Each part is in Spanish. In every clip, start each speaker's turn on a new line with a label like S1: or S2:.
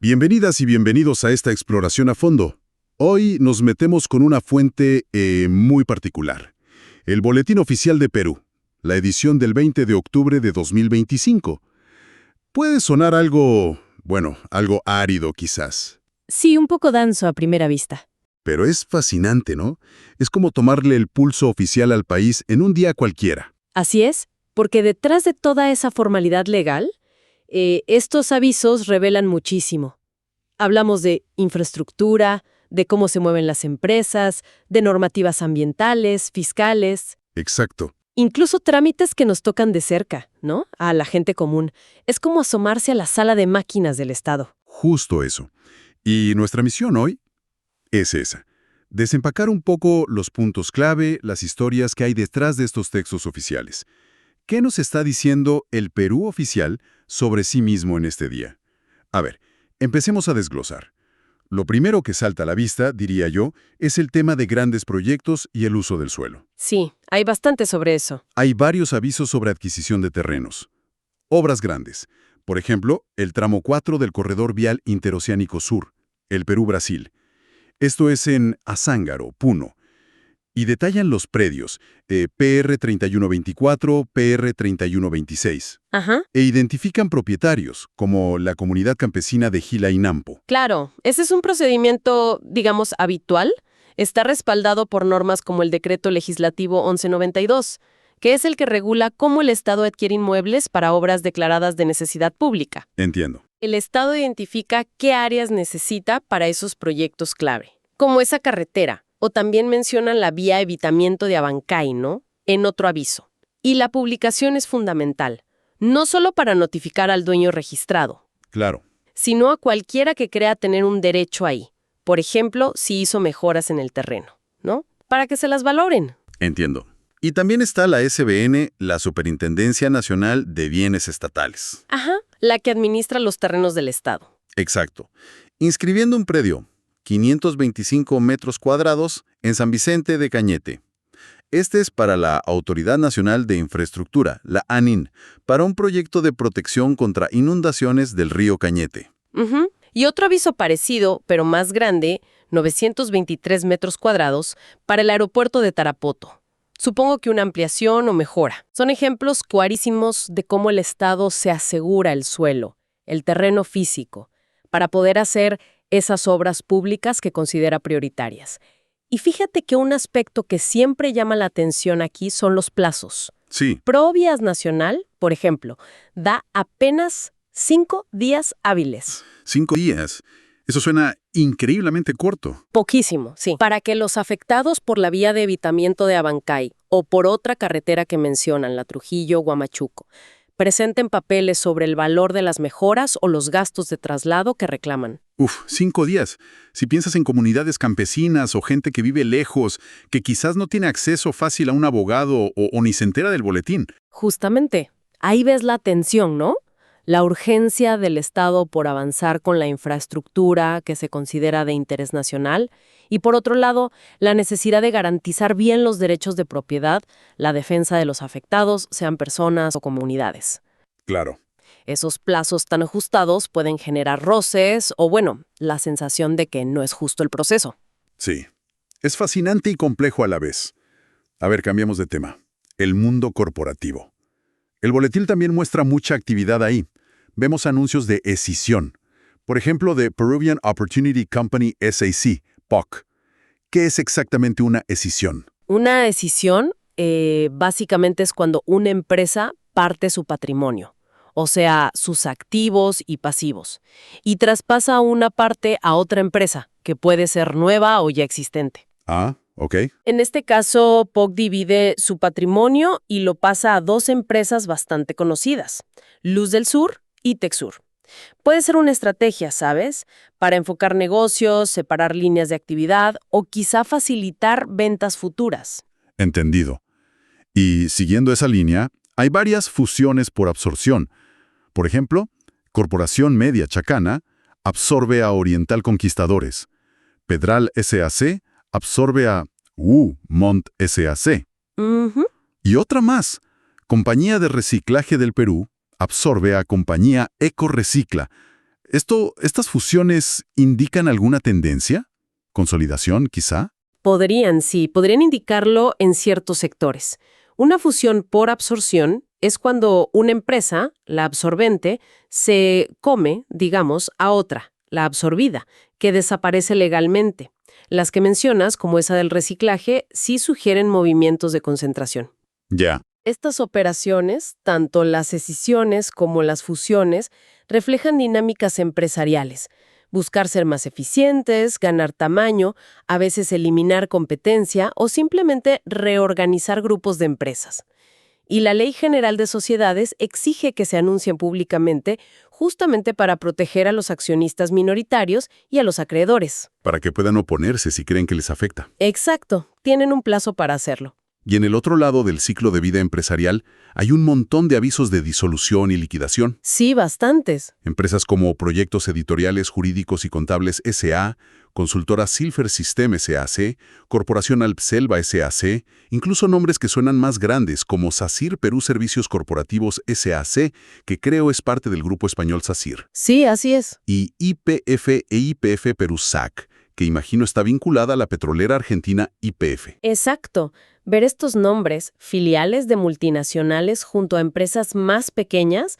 S1: Bienvenidas y bienvenidos a esta exploración a fondo. Hoy nos metemos con una fuente muy particular. El Boletín Oficial de Perú, la edición del 20 de octubre de 2025. Puede sonar algo, algo árido quizás.
S2: Sí, un poco denso a primera vista.
S1: Pero es fascinante, ¿no? Es como tomarle el pulso oficial al país en un día cualquiera.
S2: Así es, porque detrás de toda esa formalidad legal, estos avisos revelan muchísimo. Hablamos de infraestructura, de cómo se mueven las empresas, de normativas ambientales, fiscales.
S1: Exacto.
S2: Incluso trámites que nos tocan de cerca, ¿no? A la gente común. Es como asomarse a la sala de máquinas del Estado.
S1: Justo eso. Y nuestra misión hoy es esa. Desempacar un poco los puntos clave, las historias que hay detrás de estos textos oficiales. ¿Qué nos está diciendo el Perú oficial sobre sí mismo en este día? A ver, empecemos a desglosar. Lo primero que salta a la vista, diría yo, es el tema de grandes proyectos y el uso del suelo.
S2: Sí, hay bastante sobre eso.
S1: Hay varios avisos sobre adquisición de terrenos. Obras grandes. Por ejemplo, el tramo 4 del Corredor Vial Interoceánico Sur, el Perú-Brasil. Esto es en Azángaro, Puno. Y detallan los predios, PR 3124, PR 3126.
S2: Ajá.
S1: E identifican propietarios, como la comunidad campesina de Gila-Inampo.
S2: Claro, ese es un procedimiento, digamos, habitual. Está respaldado por normas como el Decreto Legislativo 1192, que es el que regula cómo el Estado adquiere inmuebles para obras declaradas de necesidad pública.
S1: Entiendo.
S2: El Estado identifica qué áreas necesita para esos proyectos clave, como esa carretera, o también mencionan la vía Evitamiento de Abancay, ¿no? En otro aviso. Y la publicación es fundamental, no solo para notificar al dueño registrado,
S1: Claro.
S2: sino a cualquiera que crea tener un derecho ahí. Por ejemplo, si hizo mejoras en el terreno, ¿no? Para que se las valoren.
S1: Entiendo. Y también está la SBN, la Superintendencia Nacional de Bienes Estatales.
S2: Ajá, la que administra los terrenos del Estado.
S1: Exacto. Inscribiendo un predio, 525 metros cuadrados, en San Vicente de Cañete. Este es para la Autoridad Nacional de Infraestructura, la ANIN, para un proyecto de protección contra inundaciones del río Cañete.
S2: Ujú. Y otro aviso parecido, pero más grande, 923 metros cuadrados, para el aeropuerto de Tarapoto. Supongo que una ampliación o mejora. Son ejemplos clarísimos de cómo el Estado se asegura el suelo, el terreno físico, para poder hacer esas obras públicas que considera prioritarias. Y fíjate que un aspecto que siempre llama la atención aquí son los plazos.
S1: Sí,
S2: Provías Nacional, por ejemplo, da apenas 5 días hábiles.
S1: 5 días. Eso suena increíblemente corto.
S2: Poquísimo, sí. Para que los afectados por la vía de evitamiento de Abancay o por otra carretera que mencionan, la Trujillo-Huamachuco, presenten papeles sobre el valor de las mejoras o los gastos de traslado que reclaman.
S1: 5 días. Si piensas en comunidades campesinas o gente que vive lejos, que quizás no tiene acceso fácil a un abogado o ni se entera del boletín.
S2: Justamente, ahí ves la tensión, ¿no? La urgencia del Estado por avanzar con la infraestructura que se considera de interés nacional y, por otro lado, la necesidad de garantizar bien los derechos de propiedad, la defensa de los afectados, sean personas o comunidades.
S1: Claro.
S2: Esos plazos tan ajustados pueden generar roces o, la sensación de que no es justo el proceso.
S1: Sí. Es fascinante y complejo a la vez. A ver, cambiamos de tema. El mundo corporativo. El boletín también muestra mucha actividad ahí. Vemos anuncios de escisión. Por ejemplo, de Peruvian Opportunity Company SAC, POC. ¿Qué es exactamente una escisión?
S2: Una escisión básicamente es cuando una empresa parte su patrimonio, o sea, sus activos y pasivos, y traspasa una parte a otra empresa, que puede ser nueva o ya existente.
S1: Ah, ok.
S2: En este caso, POC divide su patrimonio y lo pasa a 2 empresas bastante conocidas, Luz del Sur y Texur. Puede ser una estrategia, ¿sabes? Para enfocar negocios, separar líneas de actividad o quizá facilitar ventas futuras.
S1: Entendido. Y siguiendo esa línea, hay varias fusiones por absorción. Por ejemplo, Corporación Media Chacana absorbe a Oriental Conquistadores. Pedral SAC absorbe a Mont SAC.
S2: Ujú.
S1: Y otra más. Compañía de Reciclaje del Perú absorbe a Compañía Ecorecicla. ¿Estas fusiones indican alguna tendencia? ¿Consolidación, quizá?
S2: Podrían indicarlo en ciertos sectores. Una fusión por absorción es cuando una empresa, la absorbente, se come, digamos, a otra, la absorbida, que desaparece legalmente. Las que mencionas, como esa del reciclaje, sí sugieren movimientos de concentración.
S1: Ya.
S2: Estas operaciones, tanto las escisiones como las fusiones, reflejan dinámicas empresariales. Buscar ser más eficientes, ganar tamaño, a veces eliminar competencia o simplemente reorganizar grupos de empresas. Y la Ley General de Sociedades exige que se anuncien públicamente justamente para proteger a los accionistas minoritarios y a los acreedores.
S1: Para que puedan oponerse si creen que les afecta.
S2: Exacto, tienen un plazo para hacerlo.
S1: Y en el otro lado del ciclo de vida empresarial hay un montón de avisos de disolución y liquidación.
S2: Sí, bastantes.
S1: Empresas como Proyectos Editoriales Jurídicos y Contables S.A., Consultora Silver System SAC, Corporación Alpselva SAC, incluso nombres que suenan más grandes como SACIR Perú Servicios Corporativos SAC, que creo es parte del grupo español SACIR.
S2: Sí, así es.
S1: Y YPF e YPF Perú SAC, que imagino está vinculada a la petrolera argentina YPF.
S2: Exacto. Ver estos nombres, filiales de multinacionales junto a empresas más pequeñas,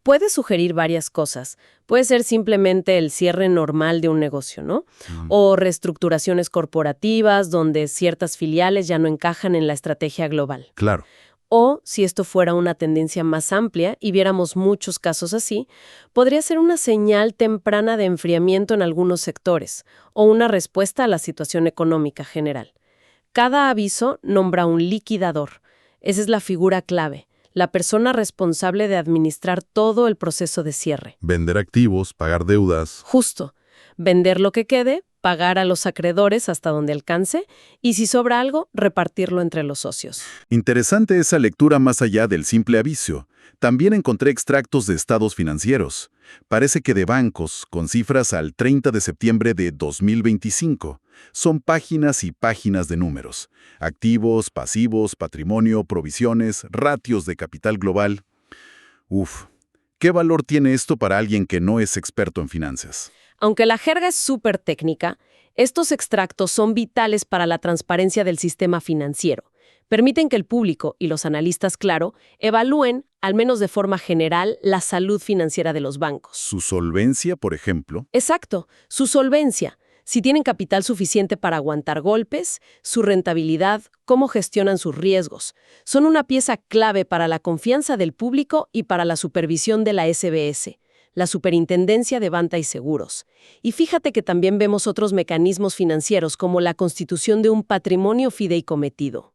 S2: puede sugerir varias cosas. Puede ser simplemente el cierre normal de un negocio, ¿no? O reestructuraciones corporativas donde ciertas filiales ya no encajan en la estrategia global.
S1: Claro.
S2: O, si esto fuera una tendencia más amplia y viéramos muchos casos así, podría ser una señal temprana de enfriamiento en algunos sectores o una respuesta a la situación económica general. Cada aviso nombra un liquidador. Esa es la figura clave, la persona responsable de administrar todo el proceso de cierre.
S1: Vender activos, pagar deudas.
S2: Justo. Vender lo que quede, pagar a los acreedores hasta donde alcance y, si sobra algo, repartirlo entre los socios.
S1: Interesante esa lectura más allá del simple aviso. También encontré extractos de estados financieros. Parece que de bancos, con cifras al 30 de septiembre de 2025. Son páginas y páginas de números. Activos, pasivos, patrimonio, provisiones, ratios de capital global. Uf, ¿qué valor tiene esto para alguien que no es experto en finanzas?
S2: Aunque la jerga es súper técnica, estos extractos son vitales para la transparencia del sistema financiero. Permiten que el público y los analistas, claro, evalúen, al menos de forma general, la salud financiera de los bancos.
S1: Su solvencia, por ejemplo.
S2: Exacto, su solvencia. Si tienen capital suficiente para aguantar golpes, su rentabilidad, cómo gestionan sus riesgos. Son una pieza clave para la confianza del público y para la supervisión de la SBS, la Superintendencia de Banca y Seguros. Y fíjate que también vemos otros mecanismos financieros como la constitución de un patrimonio fideicometido.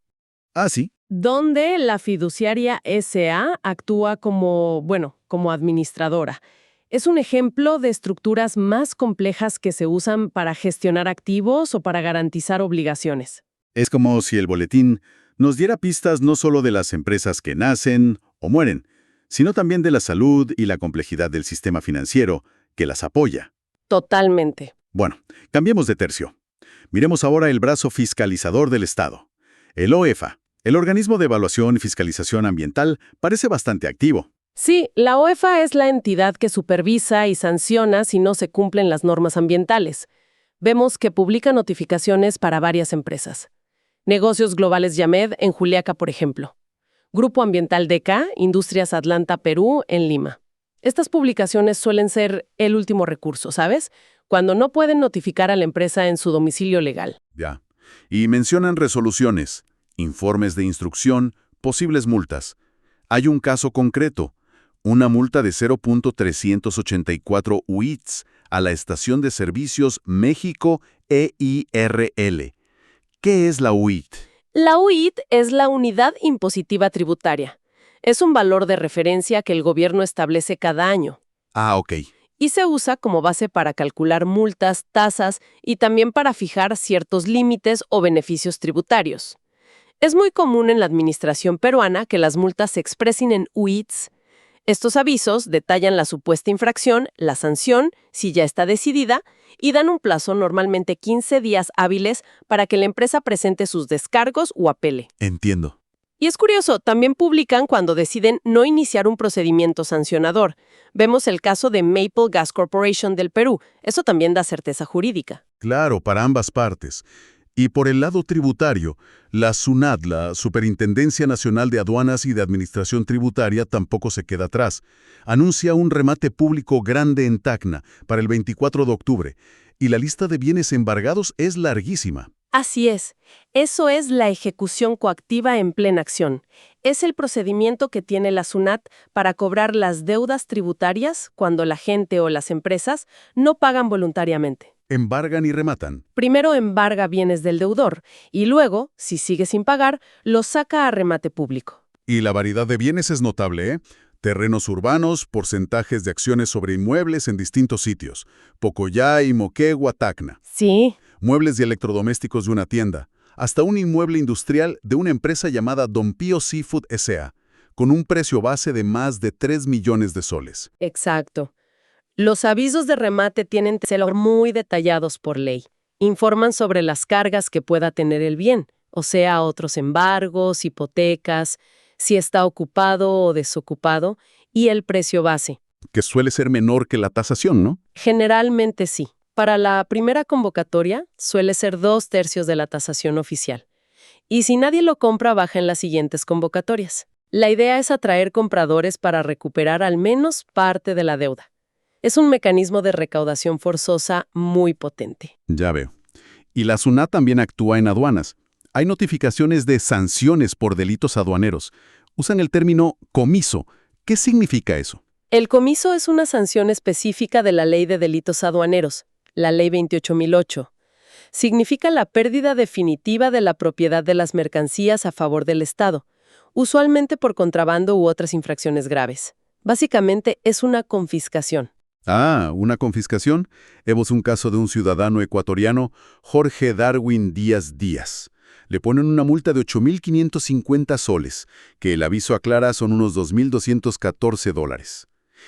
S1: Ah, sí.
S2: Donde la fiduciaria SA actúa como administradora. Es un ejemplo de estructuras más complejas que se usan para gestionar activos o para garantizar obligaciones.
S1: Es como si el boletín nos diera pistas no solo de las empresas que nacen o mueren, sino también de la salud y la complejidad del sistema financiero que las apoya.
S2: Totalmente.
S1: Bueno, cambiemos de tercio. Miremos ahora el brazo fiscalizador del Estado. El OEFA, el Organismo de Evaluación y Fiscalización Ambiental, parece bastante activo.
S2: Sí, la OEFA es la entidad que supervisa y sanciona si no se cumplen las normas ambientales. Vemos que publica notificaciones para varias empresas. Negocios Globales Yamed en Juliaca, por ejemplo. Grupo Ambiental DK, Industrias Atlanta, Perú, en Lima. Estas publicaciones suelen ser el último recurso, ¿sabes? Cuando no pueden notificar a la empresa en su domicilio legal.
S1: Ya. Y mencionan resoluciones, informes de instrucción, posibles multas. Hay un caso concreto. Una multa de 0.384 UITs a la Estación de Servicios México EIRL. ¿Qué es la UIT?
S2: La UIT es la Unidad Impositiva Tributaria. Es un valor de referencia que el gobierno establece cada año.
S1: Ah, ok.
S2: Y se usa como base para calcular multas, tasas y también para fijar ciertos límites o beneficios tributarios. Es muy común en la administración peruana que las multas se expresen en UITs. Estos avisos detallan la supuesta infracción, la sanción, si ya está decidida, y dan un plazo, normalmente 15 días hábiles, para que la empresa presente sus descargos o apele.
S1: Entiendo.
S2: Y es curioso, también publican cuando deciden no iniciar un procedimiento sancionador. Vemos el caso de Maple Gas Corporation del Perú. Eso también da certeza jurídica.
S1: Claro, para ambas partes. Y por el lado tributario, la SUNAT, la Superintendencia Nacional de Aduanas y de Administración Tributaria, tampoco se queda atrás. Anuncia un remate público grande en Tacna para el 24 de octubre, y la lista de bienes embargados es larguísima.
S2: Así es. Eso es la ejecución coactiva en plena acción. Es el procedimiento que tiene la SUNAT para cobrar las deudas tributarias cuando la gente o las empresas no pagan voluntariamente.
S1: Embargan y rematan.
S2: Primero embarga bienes del deudor y luego, si sigue sin pagar, los saca a remate público.
S1: Y la variedad de bienes es notable, ¿eh? Terrenos urbanos, porcentajes de acciones sobre inmuebles en distintos sitios. Pocoyay, Moquegua, Tacna.
S2: Sí.
S1: Muebles y electrodomésticos de una tienda, hasta un inmueble industrial de una empresa llamada Don Pío Seafood S.A., con un precio base de más de 3 millones de soles.
S2: Exacto. Los avisos de remate tienen que ser muy detallados por ley. Informan sobre las cargas que pueda tener el bien, o sea, otros embargos, hipotecas, si está ocupado o desocupado, y el precio base.
S1: Que suele ser menor que la tasación, ¿no?
S2: Generalmente sí. Para la primera convocatoria suele ser 2/3 de la tasación oficial. Y si nadie lo compra, baja en las siguientes convocatorias. La idea es atraer compradores para recuperar al menos parte de la deuda. Es un mecanismo de recaudación forzosa muy potente.
S1: Ya veo. Y la SUNAT también actúa en aduanas. Hay notificaciones de sanciones por delitos aduaneros. Usan el término comiso. ¿Qué significa eso?
S2: El comiso es una sanción específica de la Ley de Delitos Aduaneros, la Ley 28.008. Significa la pérdida definitiva de la propiedad de las mercancías a favor del Estado, usualmente por contrabando u otras infracciones graves. Básicamente es una confiscación.
S1: Ah, ¿una confiscación? Vemos un caso de un ciudadano ecuatoriano, Jorge Darwin Díaz Díaz. Le ponen una multa de 8.550 soles, que el aviso aclara son unos 2.214 dólares.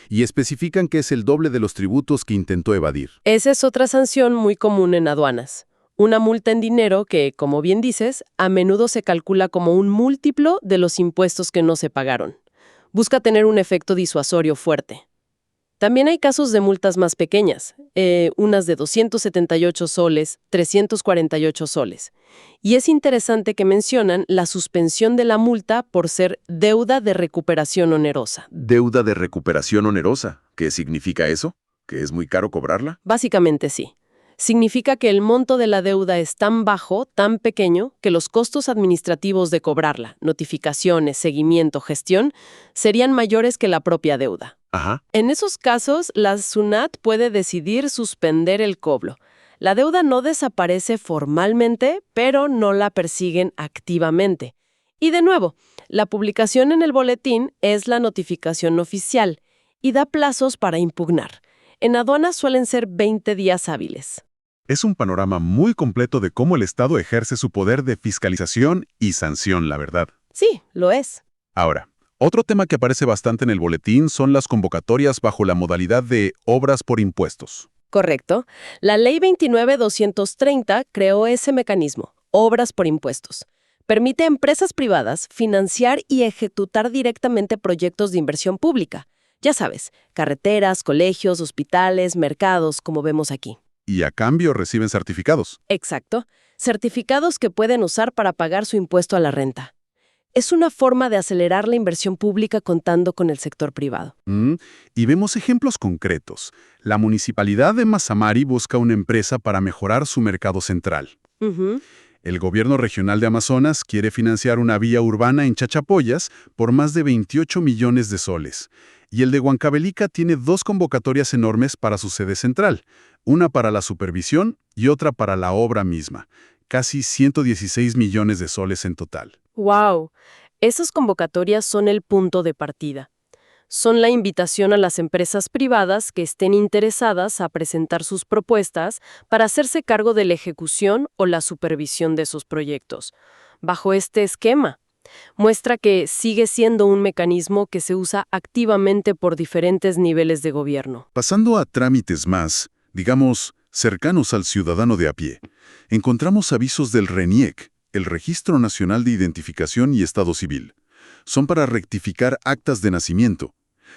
S1: Y especifican que es el doble de los tributos que intentó evadir.
S2: Esa es otra sanción muy común en aduanas. Una multa en dinero que, como bien dices, a menudo se calcula como un múltiplo de los impuestos que no se pagaron. Busca tener un efecto disuasorio fuerte. También hay casos de multas más pequeñas, unas de 278 soles, 348 soles. Y es interesante que mencionan la suspensión de la multa por ser deuda de recuperación onerosa.
S3: ¿Deuda de recuperación onerosa? ¿Qué significa eso? ¿Que es muy caro cobrarla?
S2: Básicamente sí. Significa que el monto de la deuda es tan bajo, tan pequeño, que los costos administrativos de cobrarla, notificaciones, seguimiento, gestión, serían mayores que la propia deuda.
S3: Ajá.
S2: En esos casos, la SUNAT puede decidir suspender el cobro. La deuda no desaparece formalmente, pero no la persiguen activamente. Y de nuevo, la publicación en el boletín es la notificación oficial y da plazos para impugnar. En aduanas suelen ser 20 días hábiles.
S1: Es un panorama muy completo de cómo el Estado ejerce su poder de fiscalización y sanción, la verdad.
S2: Sí, lo es.
S1: Ahora, otro tema que aparece bastante en el boletín son las convocatorias bajo la modalidad de obras por impuestos.
S2: Correcto. La Ley 29.230 creó ese mecanismo, obras por impuestos. Permite a empresas privadas financiar y ejecutar directamente proyectos de inversión pública. Ya sabes, carreteras, colegios, hospitales, mercados, como vemos aquí.
S1: Y a cambio reciben certificados.
S2: Exacto. Certificados que pueden usar para pagar su impuesto a la renta. Es una forma de acelerar la inversión pública contando con el sector privado.
S1: Y vemos ejemplos concretos. La Municipalidad de Mazamari busca una empresa para mejorar su mercado central.
S2: Ujú.
S1: El Gobierno Regional de Amazonas quiere financiar una vía urbana en Chachapoyas por más de 28 millones de soles. Y el de Huancavelica tiene 2 convocatorias enormes para su sede central, una para la supervisión y otra para la obra misma. Casi 116 millones de soles en total.
S2: ¡Wow! Esas convocatorias son el punto de partida. Son la invitación a las empresas privadas que estén interesadas a presentar sus propuestas para hacerse cargo de la ejecución o la supervisión de sus proyectos. Bajo este esquema, muestra que sigue siendo un mecanismo que se usa activamente por diferentes niveles de gobierno.
S1: Pasando a trámites más, digamos, cercanos al ciudadano de a pie, encontramos avisos del RENIEC, el Registro Nacional de Identificación y Estado Civil. Son para rectificar actas de nacimiento.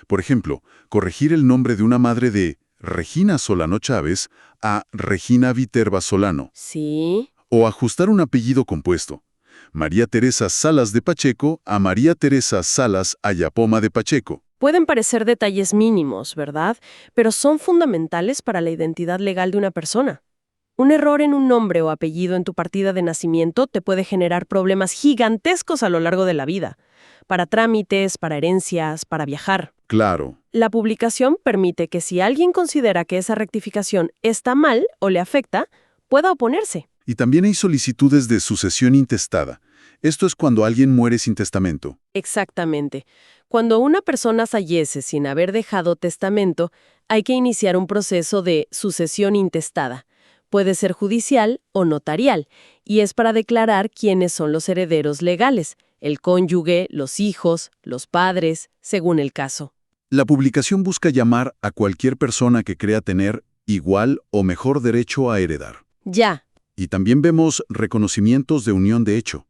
S1: Por ejemplo, corregir el nombre de una madre de Regina Solano Chávez a Regina Viterba Solano.
S2: Sí.
S1: O ajustar un apellido compuesto. María Teresa Salas de Pacheco a María Teresa Salas Ayapoma de Pacheco.
S2: Pueden parecer detalles mínimos, ¿verdad? Pero son fundamentales para la identidad legal de una persona. Un error en un nombre o apellido en tu partida de nacimiento te puede generar problemas gigantescos a lo largo de la vida. Para trámites, para herencias, para viajar.
S1: Claro.
S2: La publicación permite que si alguien considera que esa rectificación está mal o le afecta, pueda oponerse.
S1: Y también hay solicitudes de sucesión intestada. Esto es cuando alguien muere sin testamento.
S2: Exactamente. Cuando una persona fallece sin haber dejado testamento, hay que iniciar un proceso de sucesión intestada. Puede ser judicial o notarial, y es para declarar quiénes son los herederos legales, el cónyuge, los hijos, los padres, según el caso.
S1: La publicación busca llamar a cualquier persona que crea tener igual o mejor derecho a heredar.
S2: Ya.
S1: Y también vemos reconocimientos de unión de hecho,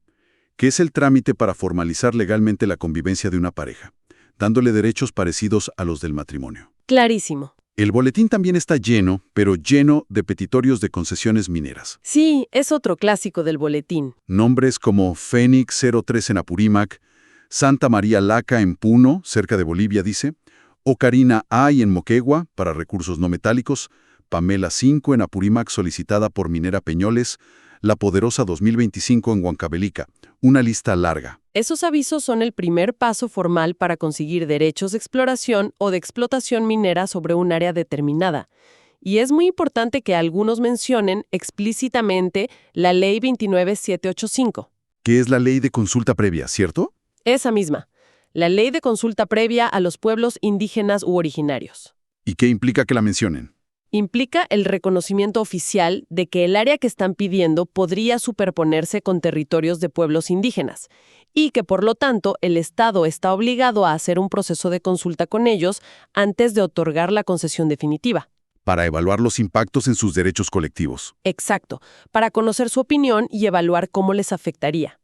S1: que es el trámite para formalizar legalmente la convivencia de una pareja, dándole derechos parecidos a los del matrimonio.
S2: Clarísimo.
S1: El boletín también está lleno, pero lleno de petitorios de concesiones mineras.
S2: Sí, es otro clásico del boletín.
S1: Nombres como Fénix 03 en Apurímac, Santa María Laca en Puno, cerca de Bolivia, dice, Ocarina Ay en Moquegua, para recursos no metálicos, Pamela 5 en Apurímac solicitada por Minera Peñoles, La Poderosa 2025 en Huancavelica. Una lista larga.
S2: Esos avisos son el primer paso formal para conseguir derechos de exploración o de explotación minera sobre un área determinada. Y es muy importante que algunos mencionen explícitamente la Ley 29785.
S1: Que es la ley de consulta previa, ¿cierto?
S2: Esa misma. La Ley de consulta previa a los pueblos indígenas u originarios.
S1: ¿Y qué implica que la mencionen?
S2: Implica el reconocimiento oficial de que el área que están pidiendo podría superponerse con territorios de pueblos indígenas y que, por lo tanto, el Estado está obligado a hacer un proceso de consulta con ellos antes de otorgar la concesión definitiva.
S1: Para evaluar los impactos en sus derechos colectivos.
S2: Exacto, para conocer su opinión y evaluar cómo les afectaría.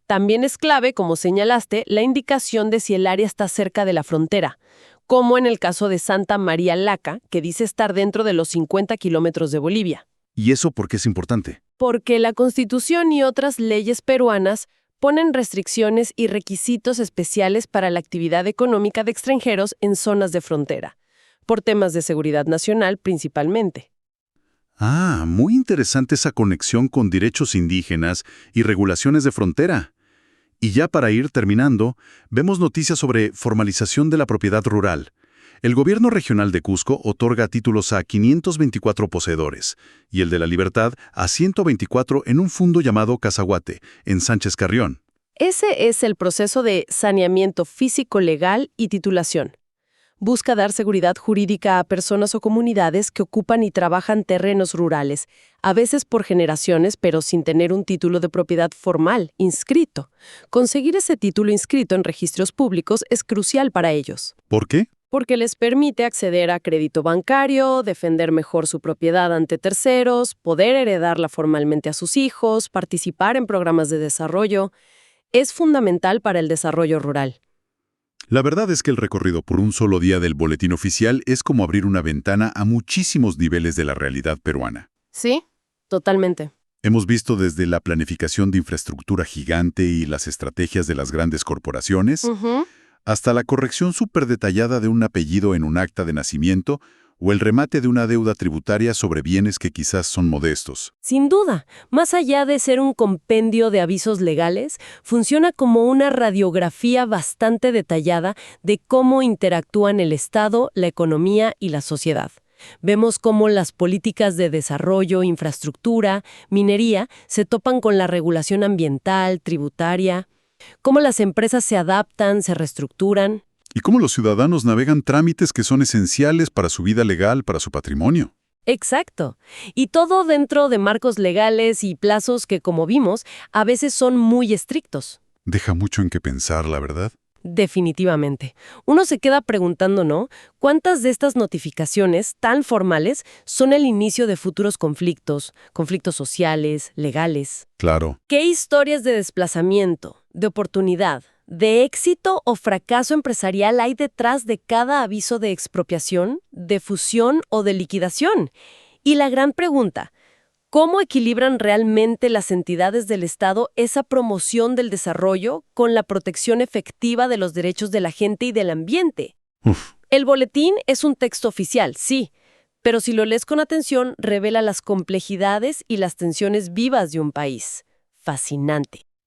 S2: También es clave, como señalaste, la indicación de si el área está cerca de la frontera, como en el caso de Santa María Laca, que dice estar dentro de los 50 kilómetros de Bolivia.
S1: ¿Y eso por qué es importante?
S2: Porque la Constitución y otras leyes peruanas ponen restricciones y requisitos especiales para la actividad económica de extranjeros en zonas de frontera, por temas de seguridad nacional principalmente.
S1: Ah, muy interesante esa conexión con derechos indígenas y regulaciones de frontera. Y ya para ir terminando, vemos noticias sobre formalización de la propiedad rural. El gobierno regional de Cusco otorga títulos a 524 poseedores y el de La Libertad a 124 en un fundo llamado Cazaguate, en Sánchez Carrión.
S2: Ese es el proceso de saneamiento físico-legal y titulación. Busca dar seguridad jurídica a personas o comunidades que ocupan y trabajan terrenos rurales, a veces por generaciones, pero sin tener un título de propiedad formal, inscrito. Conseguir ese título inscrito en registros públicos es crucial para ellos.
S1: ¿Por qué?
S2: Porque les permite acceder a crédito bancario, defender mejor su propiedad ante terceros, poder heredarla formalmente a sus hijos, participar en programas de desarrollo. Es fundamental para el desarrollo rural.
S1: La verdad es que el recorrido por un solo día del boletín oficial es como abrir una ventana a muchísimos niveles de la realidad peruana.
S2: Sí, totalmente.
S1: Hemos visto desde la planificación de infraestructura gigante y las estrategias de las grandes corporaciones, hasta la corrección súper detallada de un apellido en un acta de nacimiento o el remate de una deuda tributaria sobre bienes que quizás son modestos.
S2: Sin duda, más allá de ser un compendio de avisos legales, funciona como una radiografía bastante detallada de cómo interactúan el Estado, la economía y la sociedad. Vemos cómo las políticas de desarrollo, infraestructura, minería se topan con la regulación ambiental, tributaria, cómo las empresas se adaptan, se reestructuran.
S1: Y cómo los ciudadanos navegan trámites que son esenciales para su vida legal, para su patrimonio.
S2: Exacto. Y todo dentro de marcos legales y plazos que, como vimos, a veces son muy estrictos.
S1: Deja mucho en qué pensar, la verdad.
S2: Definitivamente. Uno se queda preguntando, ¿no? ¿Cuántas de estas notificaciones tan formales son el inicio de futuros conflictos, conflictos sociales, legales?
S1: Claro.
S2: ¿Qué historias de desplazamiento, de oportunidad, de éxito o fracaso empresarial hay detrás de cada aviso de expropiación, de fusión o de liquidación? Y la gran pregunta, ¿cómo equilibran realmente las entidades del Estado esa promoción del desarrollo con la protección efectiva de los derechos de la gente y del ambiente?
S1: Uf.
S2: El boletín es un texto oficial, sí, pero si lo lees con atención, revela las complejidades y las tensiones vivas de un país. Fascinante.